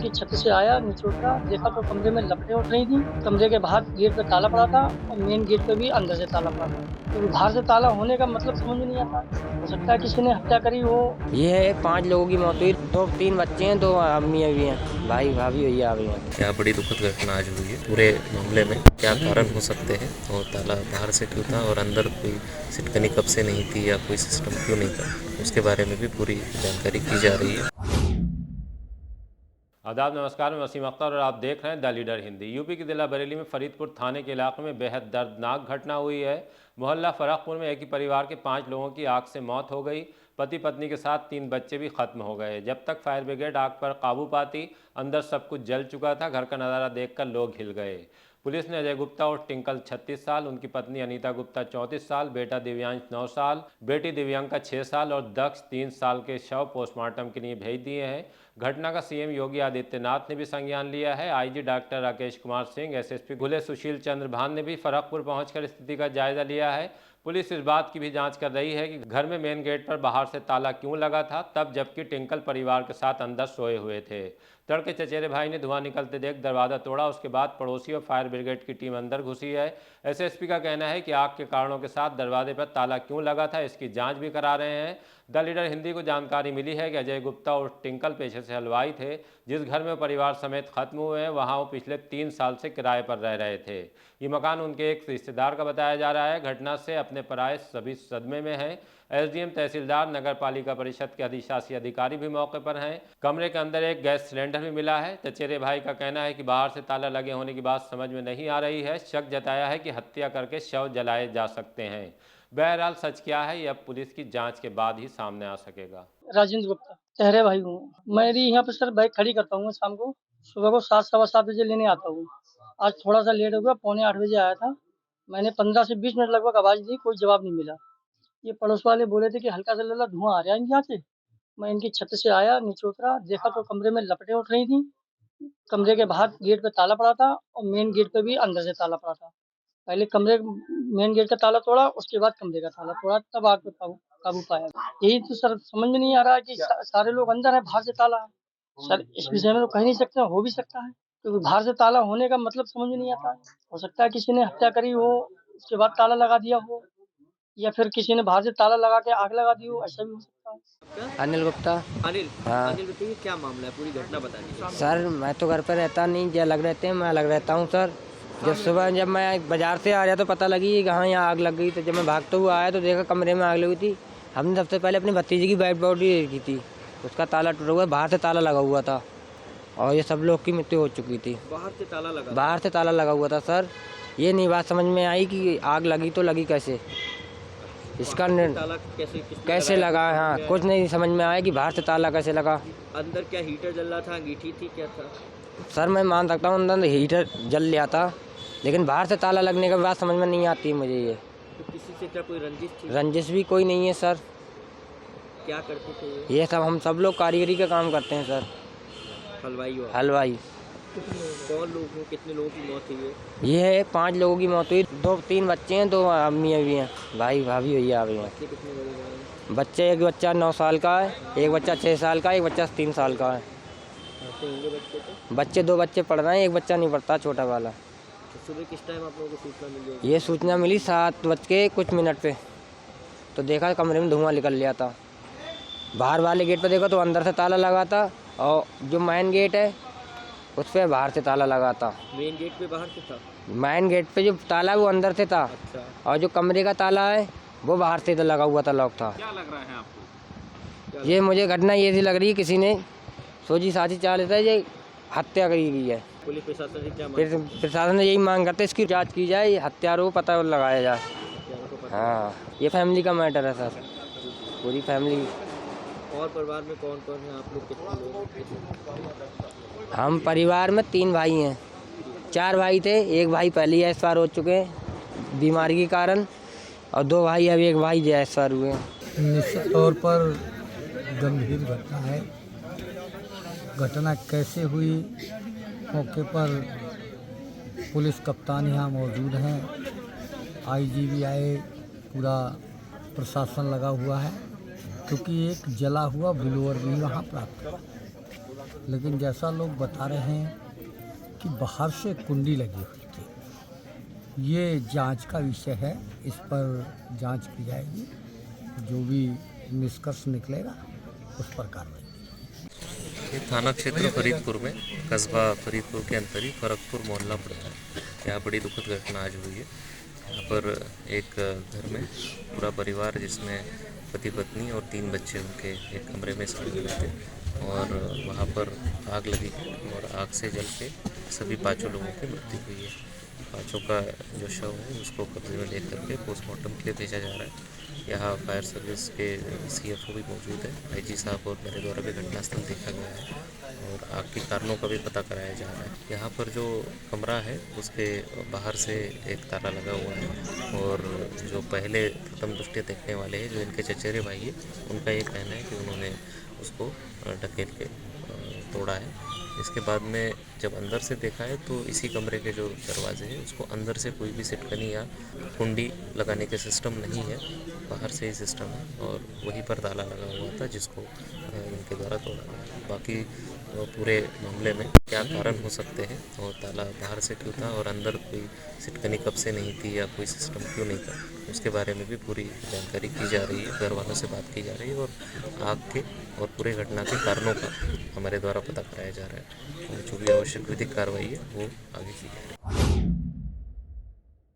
इनकी छत से आया, नीचे उतरा, देखा तो कमरे में लपटें उठ रही थी। कमरे के बाहर गेट पे ताला पड़ा था और मेन गेट पे भी अंदर से ताला पड़ा था। क्योंकि बाहर से ताला होने का मतलब समझ में नहीं आता। हो सकता है किसी ने हत्या करी हो। ये है 5 लोगों की मौत हुई, 2-3 बच्चे हैं, 2 अम्मी भी हैं, भाई भाभी हुई आ गई हैं। क्या बड़ी दुखद घटना आज हुई है। पूरे मामले में क्या कारण हो सकते हैं और ताला बाहर से क्यों था और अंदर कोई सिटकनी कब से नहीं थी या कोई सिस्टम क्यों नहीं था, उसके बारे में भी पूरी जानकारी की जा रही है। आदाब, नमस्कार, मैं वसीम अख्तर और आप देख रहे हैं द लीडर हिंदी। यूपी के जिला बरेली में फरीदपुर थाने के इलाके में बेहद दर्दनाक घटना हुई है। मोहल्ला फरकपुर में एक ही परिवार के 5 लोगों की आग से मौत हो गई। पति पत्नी के साथ 3 बच्चे भी खत्म हो गए। जब तक फायर ब्रिगेड आग पर काबू पाती, अंदर सब कुछ जल चुका था। घर का नज़ारा देखकर लोग हिल गए। पुलिस ने अजय गुप्ता और टिंकल 36 साल, उनकी पत्नी अनीता गुप्ता 34 साल, बेटा दिव्यांश 9 साल, बेटी दिव्यांका 6 साल और दक्ष 3 साल के शव पोस्टमार्टम के लिए भेज दिए हैं। घटना का सीएम योगी आदित्यनाथ ने भी संज्ञान लिया है। IG doctor Rakesh Kumar Singh, SSP घुले सुशील चंद्र भान ने भी फरकपुर पहुंचकर स्थिति का जायजा लिया है। पुलिस इस बात की भी जांच कर रही है कि घर में मेन गेट पर बाहर से ताला क्यों लगा था, तब जबकि टिंकल परिवार के साथ अंदर सोए हुए थे। तड़के चचेरे भाई ने धुआं निकलते देख दरवाज़ा तोड़ा। उसके बाद पड़ोसी और फायर ब्रिगेड की टीम अंदर घुसी है। एसएसपी का कहना है कि आग के कारणों के साथ दरवाजे पर ताला क्यों लगा था, इसकी जांच भी करा रहे हैं। द लीडर हिंदी को जानकारी मिली है कि अजय गुप्ता और टिंकल पेशे से हलवाई थे। जिस घर में परिवार समेत खत्म हुए हैं, वहां वो पिछले 3 साल से किराए पर रह रहे थे। ये मकान उनके एक रिश्तेदार का बताया जा रहा है। घटना से अपने पराये सभी सदमे में हैं। एसडीएम, तहसीलदार, नगर पालिका परिषद के अधिशासी अधिकारी भी मौके पर हैं। कमरे के अंदर एक गैस सिलेंडर भी मिला है। चचेरे भाई का कहना है कि बाहर से ताला लगे होने की बात समझ में नहीं आ रही है। शक जताया है कि हत्या करके शव जलाए जा सकते हैं। बहरहाल सच क्या है, ये अब पुलिस की जांच के बाद ही सामने आ सकेगा। राजेंद्र गुप्ता, चेहरे भाई हूँ। मेरी यहाँ पे सर बाइक खड़ी करता हूँ शाम को, सुबह को 7 सवा 7 बजे लेने आता हूँ। आज थोड़ा सा लेट हो गया, पौने 8 बजे आया था। मैंने 15 से 20 मिनट लगभग आवाज़ दी, कोई जवाब नहीं मिला। ये पड़ोस वाले बोले थे कि हल्का सा लला धुआं आ रहा है इनके यहाँ से। मैं इनकी छत से आया, नीचे उतरा, देखा तो कमरे में लपटें उठ रही थी। कमरे के बाहर गेट पे ताला पड़ा था और मेन गेट पे भी अंदर से ताला पड़ा था। पहले कमरे मेन गेट का ताला तोड़ा, उसके बाद कमरे का ताला तोड़ा, तब आग पे काबू काबू पाया। यही तो सर समझ में नहीं आ रहा है कि सारे लोग अंदर हैं, बाहर से ताला है। सर इस विषय में तो कह नहीं सकते, हो भी सकता है क्योंकि बाहर से ताला होने का मतलब समझ में नहीं आता है। हो सकता है किसी ने हत्या करी हो, उसके बाद ताला लगा दिया हो, या फिर किसी ने बाहर से ताला लगा के आग लगा दी हो, ऐसा भी हो सकता है। अनिल गुप्ता। अनिल, हाँ। अनिल बताइए क्या मामला है, पूरी घटना बता दीजिए। सर मैं तो घर पर रहता नहीं, जो अलग रहते हैं, मैं अलग रहता हूँ सर। जब मैं बाजार से आ रहा तो पता लगी कि हाँ यहाँ आग लग गई। तो जब मैं भागते हुए आया तो देखा कमरे में आग लगी थी। हमने सबसे पहले अपनी भतीजी की बेड बॉडी देखी थी, उसका ताला टूटा हुआ, बाहर से ताला लगा हुआ था और ये सब लोग की मृत्यु हो चुकी थी। बाहर से ताला लगा? बाहर से ताला लगा हुआ था सर। ये नहीं बात समझ में आई कि आग लगी तो लगी कैसे, इसका ताला कैसे लगा। हाँ, कुछ नहीं समझ में आया कि बाहर से ताला कैसे लगा। अंदर क्या हीटर जल रहा था, अंगीठी थी, क्या था? सर मैं मान सकता हूँ अंदर हीटर जल लिया था, लेकिन बाहर से ताला लगने के बाद समझ में नहीं आती मुझे ये। तो किसी से क्या कोई रंजिश थी? रंजिश भी कोई नहीं है सर। क्या करते थे ये सब हम सब लोग कारीगरी का काम करते हैं सर। हलवाई हो? हलवाई। कौन लोग हो, कितने लोगों की मौत हुई है? ये है 5 लोगों की मौत हुई, 2-3 बच्चे हैं, 2 अम्मी भी हैं, भाई भाभी हुई आ गई हैं। बच्चे कितने बड़े हैं? बच्चे, एक बच्चा 9 साल का है, एक बच्चा 6 साल का है, एक बच्चा 3 साल का है। ऐसे होंगे बच्चे तो? बच्चे 2 बच्चे पढ़ रहे हैं, एक बच्चा नहीं पढ़ता, छोटा वाला। तो सुबह किस टाइम आप लोगों को सूचना मिली? ये सूचना मिली 7 बज के कुछ मिनट पे। तो देखा कमरे में धुआं निकल लिया था। बाहर वाले गेट पर देखा तो अंदर से ताला लगा था और जो मेन गेट है उस पर बाहर से ताला लगा था। मेन गेट पे बाहर से था? मेन गेट पे जो ताला वो अंदर से था। अच्छा। और जो कमरे का ताला है वो बाहर से लगा हुआ था, लॉक था। क्या लग रहा है आपको? ये मुझे घटना ये सी लग रही है किसी ने सोची साझी चाल है, ये हत्या करी गई है। पुलिस प्रशासन से क्या फिर प्रशासन ने यही मांग करते इसकी जांच की जाए, हत्यारों को पता लगाया जाए। हाँ, ये फैमिली का मैटर है सर, पूरी फैमिली। और परिवार में कौन कौन है आप लोग, कितने लोग? हम परिवार में 3 भाई हैं। 4 भाई थे, एक भाई पहले ही एक्सपायर हो चुके हैं बीमारी के कारण और 2 भाई, अभी एक भाई जो एक्सपायर हुए हैं। निश्चित तौर पर गंभीर घटना है। घटना कैसे हुई, मौके पर पुलिस कप्तान यहाँ मौजूद हैं, आईजी भी आए, पूरा प्रशासन लगा हुआ है, क्योंकि एक जला हुआ ब्लोअर भी वहाँ प्राप्त हुआ। लेकिन जैसा लोग बता रहे हैं कि बाहर से कुंडी लगी हुई थी। ये जांच का विषय है, इस पर जांच की जाएगी, जो भी निष्कर्ष निकलेगा उस पर कार्रवाई। ये थाना क्षेत्र फरीदपुर में, कस्बा फरीदपुर के अंतर्गत फरकपुर मोहल्ला पड़ता है। यहाँ बड़ी दुखद घटना आज हुई है। यहाँ पर एक घर में पूरा परिवार, जिसमें पति पत्नी और 3 बच्चे उनके एक कमरे में सड़े हुए थे और वहाँ पर आग लगी और आग से जल के सभी 5 लोगों की मृत्यु हुई है। 5 का जो शव है उसको कब्जे में लेकर के पोस्टमार्टम के लिए भेजा जा रहा है। यहाँ फायर सर्विस के CFO भी मौजूद है। IG साहब और मेरे द्वारा भी घटनास्थल देखा गया है और आग के कारणों का भी पता कराया जा रहा है। यहाँ पर जो कमरा है उसके बाहर से एक ताला लगा हुआ है और जो पहले प्रथम दृष्टया देखने वाले हैं, जो इनके चचेरे भाई है, उनका ये कहना है कि उन्होंने उसको ढकेल के तोड़ा है। इसके बाद में जब अंदर से देखा है तो इसी कमरे के जो दरवाजे हैं उसको अंदर से कोई भी सिटकनी या कुंडी लगाने के सिस्टम नहीं है, बाहर से ही सिस्टम है और वहीं पर ताला लगा हुआ था जिसको इनके द्वारा तोड़ा गया। बाकी पूरे मामले में क्या कारण हो सकते हैं और ताला बाहर से क्यों था और अंदर कोई सिटकनी कब से नहीं थी या कोई सिस्टम क्यों नहीं था, उसके बारे में भी पूरी जानकारी की जा रही है। घर वालों से बात की जा रही है और आग के और पूरे घटना के कारणों का हमारे द्वारा पता कराया जा रहा है और जो भी आवश्यक विधिक कार्रवाई है वो आगे की जा रही है।